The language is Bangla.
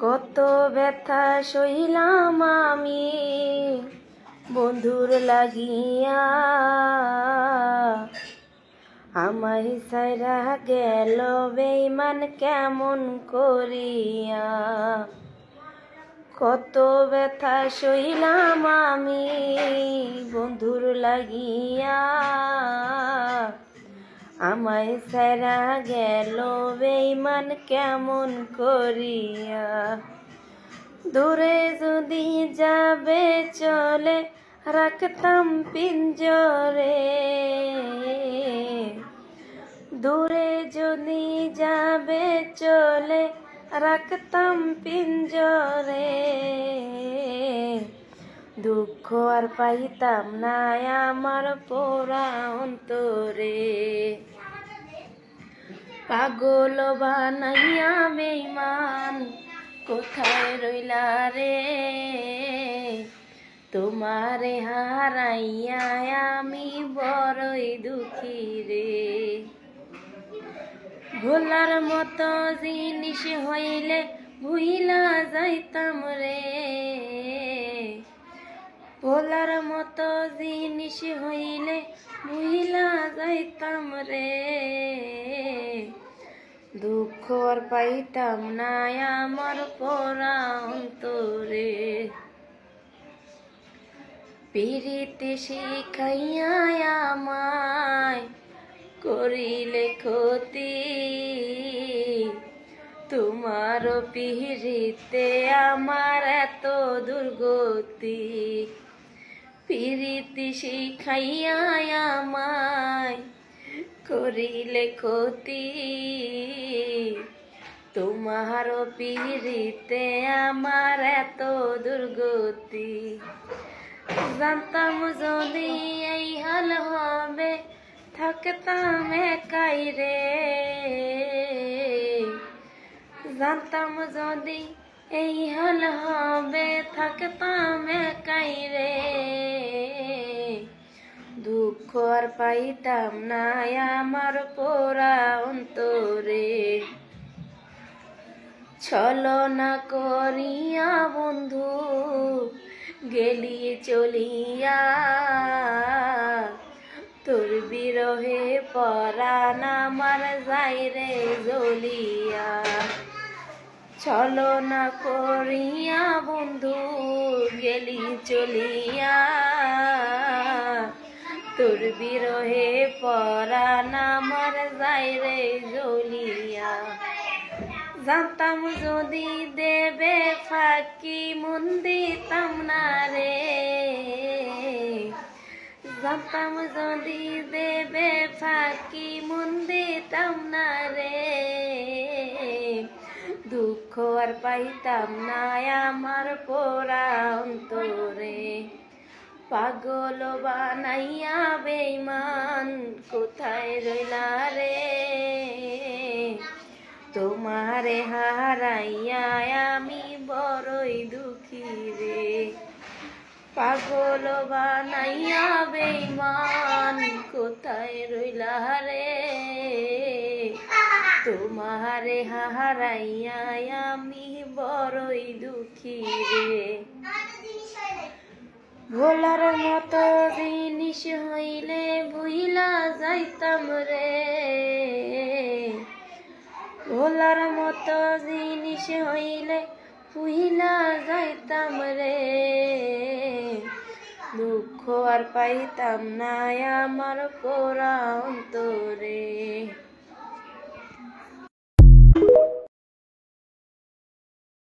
কত ব্যথা সইলাম আমি বন্ধুর লাগিয়া, আমায় সাইরা গেল বেঈমান কেমন করিয়া। কত ব্যথা সইলাম আমি বন্ধুর লাগিয়া, আমায় সাইরা গেল বেঈমান কেমন করিয়া। দূরে যদি যাবে চলে রাখতাম পিঞ্জরে, দূরে যদি যাবে চলে রাখতাম পিঞ্জরে। দুঃখ আর পাইতাম না আমার পোড়া অন্তরে। পাগল বানাইয়া বেঈমান কোথায় রইলা রে, তোমারে হারাইয়া আমি বড়ই দুঃখী রে। ভোলার মতো জিনিস হইলে ভুইলা যাইতাম রে, ভোলার মতো জিনিস হইলে ভুইলা যাইতাম রে। দুঃখ আর পাইতাম না আমার পোড়া অন্তরে। পিরিতি শিখাইয়া আমায় করিলে ক্ষতি, তোমার পিরিতে আমার এত দুর্গতি। পিরিতি শিখাইয়া আমায় করিলে ক্ষতি, তোমার পিরিতে আমার এত দুর্গতি। জানতাম যদি এই হাল হবে থাকতাম একাই রে, জানতাম যদি এই হাল হবে থাকতাম একাই রে। দুঃখ আর পাইতাম না আমার পোড়া অন্তরে। ছলনা করিয়া বন্ধু গেলি চলিয়া, তোর বিরহে পরাণ আমার যায় রে জ্বলিয়া। ছলনা করিয়া বন্ধু গেলি চলিয়া, তোর বিরহে পরাণ আমার যায় রে জ্বলিয়া। জানতাম যদি দেবে ফাঁকি মন দিতাম না রে, জানতাম যদি দেবে ফাঁকি মন দিতাম না রে। দুঃখ আর পাইতাম না আমার পোড়া অন্তরে। পাগল বানাইয়া বেঈমান কোথায় রইলা রে, তোমারে হারাইয়া আমি বড়ই দুঃখী রে। পাগল বানাইয়া বেঈমান কোথায় রইলা রে, তোমারে হারাইয়া আমি বড়ই দুঃখী রে। ভোলার মতো জিনিস হইলে ভুইলা যাইতাম রে, ভোলার মতো জিনিস হইলে ভুইলা যাইতাম রে। দুঃখ আর পাইতাম না আমার পোড়া অন্তরে।